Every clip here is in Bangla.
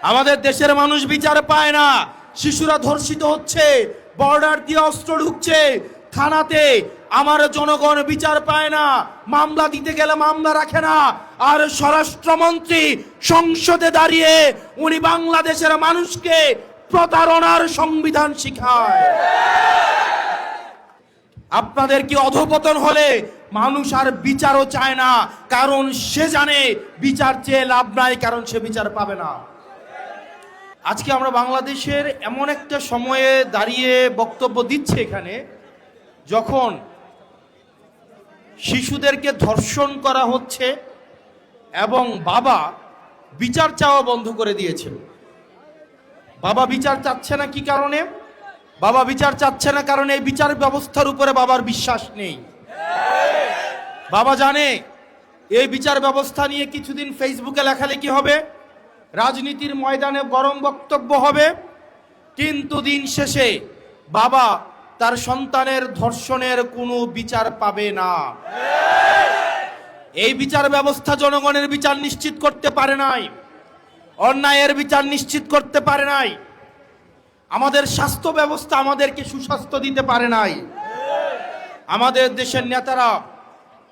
আমাদের দেশের মানুষ বিচার পায় না, শিশুরা ধর্ষিত হচ্ছে, বর্ডার দিয়ে অস্ত্র ঢুকছে থানাতে, আমার জনগণ বিচার পায় না, মামলা দিতে গেলে মামলা রাখে না। আর স্বরাষ্ট্রমন্ত্রী সংসদে দাঁড়িয়ে উনি বাংলাদেশের মানুষকে প্রতারণার সংবিধান শিখায়। আপনাদের কি অধপতন হলে মানুষ আর বিচারও চায় না, কারণ সে জানে বিচার চেয়ে লাভ নাই, কারণ সে বিচার পাবে না। আজকে আমরা বাংলাদেশের এমন একটা সময়ে দাঁড়িয়ে বক্তব্য দিচ্ছি এখানে, যখন শিশুদেরকে ধর্ষণ করা হচ্ছে এবং বাবা বিচার চাওয়া বন্ধ করে দিয়েছে। বাবা বিচার চাচ্ছে না কি কারণে? বাবা বিচার চাচ্ছে না কারণ এই বিচার ব্যবস্থার উপরে বাবার বিশ্বাস নেই। বাবা জানে এই বিচার ব্যবস্থা নিয়ে কিছুদিন ফেসবুকে লেখালেখি হবে, রাজনীতির ময়দানে গরম বক্তব্য হবে, কিন্তু দিন শেষে বাবা তার সন্তানের ধর্ষণের কোনো বিচার পাবে না। এই বিচার ব্যবস্থা জনগণের বিচার নিশ্চিত করতে পারে নাই, অন্যায়ের বিচার নিশ্চিত করতে পারে নাই, আমাদের স্বাস্থ্য ব্যবস্থা আমাদেরকে সুস্বাস্থ্য দিতে পারে নাই। আমাদের দেশের নেতারা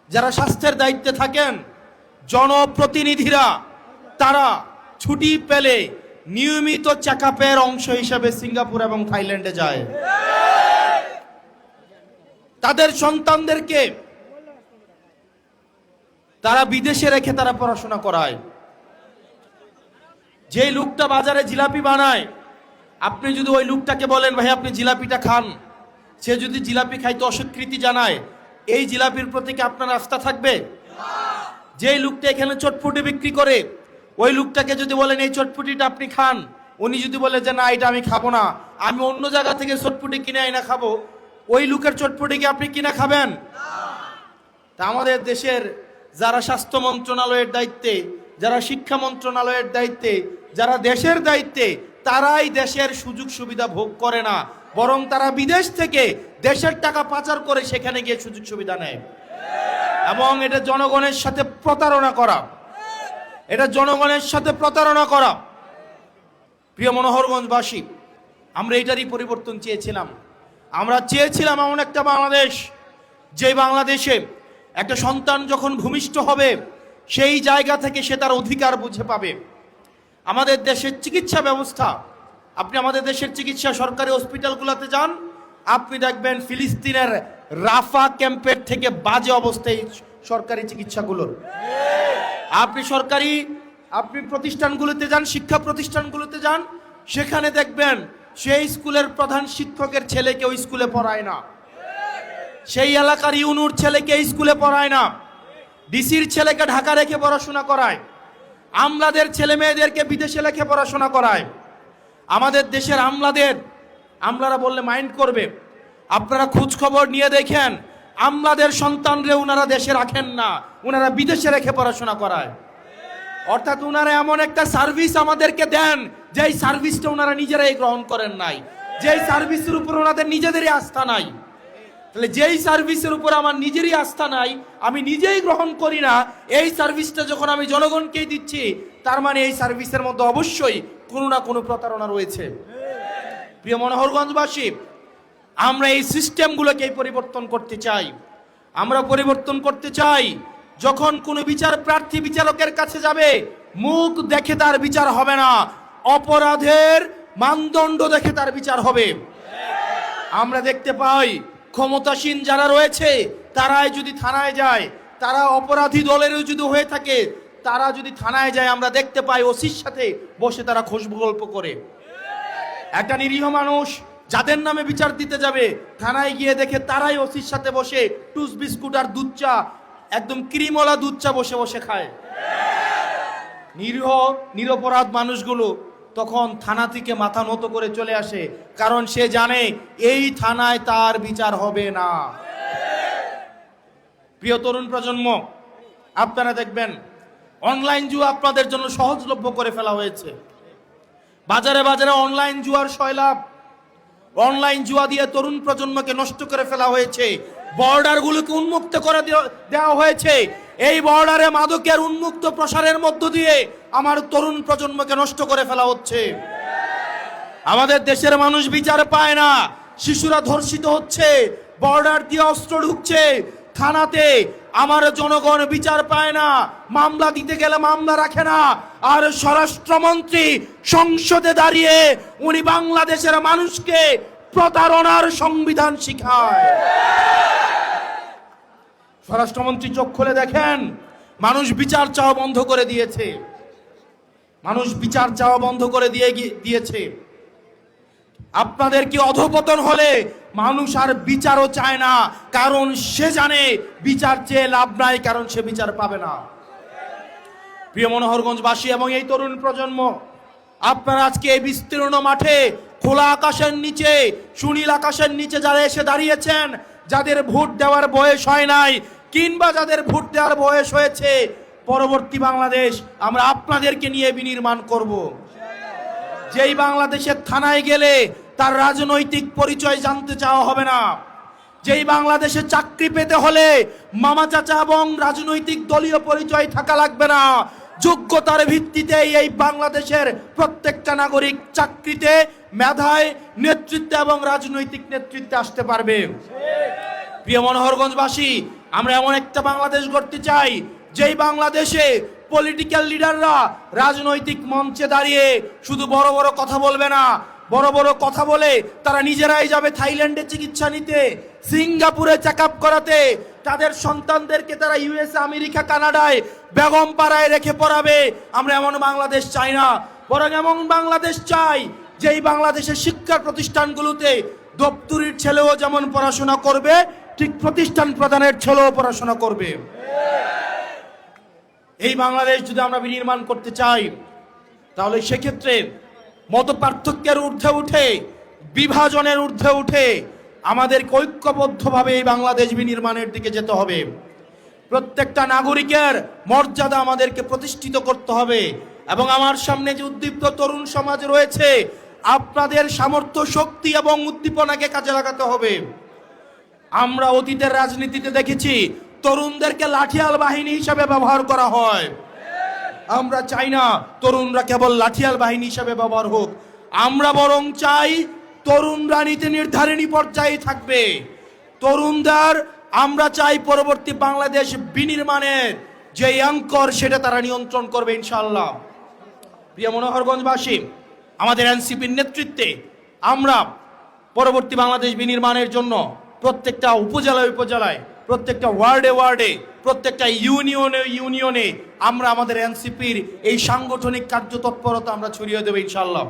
যারা স্বাস্থ্যের দায়িত্বে থাকেন, জনপ্রতিনিধিরা, তারা ছুটি পেলে নিয়মিত চেকআপের অংশ হিসেবে সিঙ্গাপুর এবং থাইল্যান্ডে যায়। তাদের সন্তানদেরকে তারা বিদেশে রেখে তারা পড়াশোনা করায়। যে লোকটা বাজারে জিলাপি বানায়, আপনি যদি ওই লোকটাকে বলেন ভাই আপনি জিলাপিটা খান, সে যদি জিলাপি খাইতে অস্বীকৃতি জানায়, এই জিলাপির প্রতি কি আপনার আস্থা থাকবে? যে লোকটা এখানে চটপটি বিক্রি করে, ওই লোকটাকে যদি বলেন এই চটপটিটা আপনি খান, উনি যদি বলে যে না এটা আমি খাবো না, আমি অন্য জায়গা থেকে চটপটি কিনে আইনা খাবো, ওই লোকের চটপটি কি আপনি কিনে খাবেন? তা আমাদের দেশের যারা স্বাস্থ্য মন্ত্রণালয়ের দায়িত্বে, যারা শিক্ষা মন্ত্রণালয়ের দায়িত্বে, যারা দেশের দায়িত্বে, তারাই দেশের সুযোগ সুবিধা ভোগ করে না, বরং তারা বিদেশ থেকে দেশের টাকা পাচার করে সেখানে গিয়ে সুযোগ সুবিধা নেয়। এবং এটা জনগণের সাথে প্রতারণা করা, এটা জনগণের সাথে প্রতারণা করা। প্রিয় মনোহরগঞ্জবাসী, আমরা এটারই পরিবর্তন চেয়েছিলাম। আমরা চেয়েছিলাম এমন একটা বাংলাদেশ, যে বাংলাদেশে একটা সন্তান যখন ভূমিষ্ঠ হবে সেই জায়গা থেকে সে তার অধিকার বুঝে পাবে। আমাদের দেশের চিকিৎসা ব্যবস্থা, আপনি আমাদের দেশের চিকিৎসা সরকারি হসপিটালগুলোতে যান, আপনি দেখবেন ফিলিস্তিনের রাফা ক্যাম্পের থেকে বাজে অবস্থায় সরকারি চিকিৎসাগুলোর। আপনি প্রতিষ্ঠানগুলোতে যান, শিক্ষা প্রতিষ্ঠানগুলোতে যান, সেখানে দেখবেন সেই স্কুলের প্রধান শিক্ষকের ছেলেকে ওই স্কুলে পড়ায় না, সেই এলাকার ইউনুর ছেলেকে স্কুলে পড়ায় না, ডিসির ছেলেকে ঢাকা রেখে পড়াশোনা করায়, আমলাদের ছেলে মেয়েদেরকে বিদেশে রেখে পড়াশোনা করায়। আমাদের দেশের আমলারা বললে মাইন্ড করবে, আপনারা খোঁজ খবর নিয়ে দেখেন, আমলাদের সন্তানরে উনারা দেশে রাখেন না, উনারা বিদেশে রেখে পড়াশোনা করায়। অর্থাৎ উনারা এমন একটা সার্ভিস আমাদেরকে দেন, যেই সার্ভিসটা উনারা নিজেরাই গ্রহণ করেন নাই, যেই সার্ভিসের উপর ওনাদের নিজেদেরই আস্থা নাই। তাহলে যেই সার্ভিসের উপর আমার নিজেরই আস্থা নাই, আমি নিজেই গ্রহণ করি না, এই সার্ভিসটা যখন আমি জনগণকেই দিচ্ছি, তার মানে এই সার্ভিসের মধ্যে অবশ্যই কোনো না কোনো প্রতারণা রয়েছে। প্রিয় মনোহরগঞ্জবাসী, আমরা এই সিস্টেমগুলোকে পরিবর্তন করতে চাই। আমরা পরিবর্তন করতে চাই, যখন কোনো বিচার প্রার্থী বিচারকের কাছে যাবে, মুখ দেখে তার বিচার হবে না, অপরাধের মানদণ্ড দেখে তার বিচার হবে। আমরা দেখতে পাই ক্ষমতাসীন যারা রয়েছে তারাই যদি থানায় যায়, তারা অপরাধী দলেরও যদি হয়ে থাকে, তারা যদি থানায় যায়, আমরা দেখতে পাই ওসির সাথে বসে তারা খুশবু গল্প করে। একটা নিরীহ মানুষ যাদের নামে বিচার দিতে যাবে, থানায় গিয়ে দেখে তারাই ওসির সাথে বসে টুস বিস্কুট আর দুধ চা, একদম ক্রিমওয়ালা দুধ চা বসে বসে খায়। নিরপরাধ মানুষগুলো তখন থানা থেকে মাথা নত করে চলে আসে, কারণ সে জানে এই থানায় তার বিচার হবে না। প্রিয় তরুণ প্রজন্ম, আপনারা দেখবেন অনলাইন জুয়া আপনাদের জন্য সহজলভ্য করে ফেলা হয়েছে। বাজারে বাজারে অনলাইন জুয়ার সয়লাভ, অনলাইন জুয়া দিয়ে তরুণ প্রজন্মকে নষ্ট করে ফেলা হয়েছে। বর্ডারগুলোকে উন্মুক্ত করে দেওয়া হয়েছে। এই বর্ডারে মাদকের উন্মুক্ত প্রসারের মধ্য দিয়ে আমার তরুণ প্রজন্মকে নষ্ট করে ফেলা হচ্ছে। আমাদের দেশের মানুষ বিচার পায় না, শিশুরা ধর্ষিত হচ্ছে, বর্ডার দিয়ে অস্ত্র ঢুকছে থানাতে, আমার জনগণ বিচার পায় না, মামলা দিতে গেলে মামলা রাখে না। আর স্বরাষ্ট্রমন্ত্রী সংসদে দাঁড়িয়ে উনি বাংলাদেশের মানুষকে প্রতারণার সংবিধান শিখায়। স্বরাষ্ট্রমন্ত্রী চোখ খুলে দেখেন, মানুষ বিচার চাওয়া বন্ধ করে দিয়েছে, মানুষ বিচার চাওয়া বন্ধ করে দিয়েছে। আপনাদের কি অধঃপতন হলে মানুষ আর বিচারও চায় না, কারণ সে জানে বিচার চেয়ে লাভ নাই, কারণ সে বিচার পাবে না। প্রিয় মনোহরগঞ্জবাসী এবং এই তরুণ প্রজন্ম, আপনারা আজকে এই বিস্তীর্ণ মাঠে খোলা আকাশের নিচে, সুনীল আকাশের নিচে যারা এসে দাঁড়িয়েছেন, যাদের ভোট দেওয়ার বয়স হয় নাই কিংবা যাদের ভোট দেওয়ার বয়স হয়েছে, পরবর্তী বাংলাদেশ আমরা আপনাদেরকে নিয়ে বিনির্মাণ করব। যেই বাংলাদেশের থানায় গেলে তার রাজনৈতিক পরিচয় জানতে চাওয়া হবে না, যেই বাংলাদেশে চাকরি পেতে হলে মামা চাচা এবং রাজনৈতিক দলীয় পরিচয় থাকা লাগবে না, যোগ্যতার ভিত্তিতে এই বাংলাদেশের প্রত্যেকটা নাগরিক চাকরিতে, মেধায়, নেতৃত্বে এবং রাজনৈতিক নেতৃত্বে আসতে পারবে। প্রিয় মনোহরগঞ্জবাসী, আমরা এমন একটা বাংলাদেশ গড়তে চাই যেই বাংলাদেশে পলিটিক্যাল লিডাররা রাজনৈতিক মঞ্চে দাঁড়িয়ে শুধু বড় বড় কথা বলবে না, বড় বড় কথা বলে তারা নিজেরাই যাবে থাইল্যান্ডে চিকিৎসা নিতে, সিঙ্গাপুরে চেক আপ করাতে, তাদের সন্তানদেরকে তারা ইউএসএ, আমেরিকা, কানাডায়, বেগম পাড়ায় রেখে পড়াবে। আমরা এমন বাংলাদেশ চাই না, বরং এমন বাংলাদেশ চাই যেই বাংলাদেশের শিক্ষা প্রতিষ্ঠানগুলোতে দপ্তরির ছেলেও যেমন পড়াশোনা করবে, ঠিক প্রতিষ্ঠান প্রধানের ছেলেও পড়াশোনা করবে। এই বাংলাদেশ যদি আমরা বিনির্মাণ করতে চাই, তাহলে সেক্ষেত্রে মত পার্থক্যের ঊর্ধ্বে উঠে, বিভাজনের ঊর্ধ্বে উঠে আমাদেরকে ঐক্যবদ্ধভাবে এই বাংলাদেশ বিনির্মাণের দিকে যেতে হবে। প্রত্যেকটা নাগরিকের মর্যাদা আমাদেরকে প্রতিষ্ঠিত করতে হবে। এবং আমার সামনে যে উদ্দীপ্ত তরুণ সমাজ রয়েছে, আপনাদের সামর্থ্য, শক্তি এবং উদ্দীপনাকে কাজে লাগাতে হবে। আমরা অতীতের রাজনীতিতে দেখেছি তরুণদেরকে লাঠিয়াল বাহিনী হিসাবে ব্যবহার করা হয়। আমরা চাই না তরুণরা কেবল লাঠিয়াল বাহিনী হিসাবে ব্যবহার হোক, আমরা বরং চাই তরুণরা নীতি নির্ধারণী পর্যায়ে থাকবে। তরুণদের আমরা চাই পরবর্তী বাংলাদেশ বিনির্মাণের যে অঙ্কর, সেটা তারা নিয়ন্ত্রণ করবে ইনশাআল্লাহ। প্রিয় মনোহরগঞ্জবাসী, আমাদের এনসিপির নেতৃত্বে আমরা পরবর্তী বাংলাদেশ বিনির্মাণের জন্য প্রত্যেকটা উপজেলায় উপজেলায়, প্রত্যেকটা ওয়ার্ডে ওয়ার্ডে, প্রত্যেকটা ইউনিয়নে ইউনিয়নে আমরা আমাদের এনসিপির এই সাংগঠনিক কার্যতৎপরতা আমরা ছড়িয়ে দেব ইনশাআল্লাহ।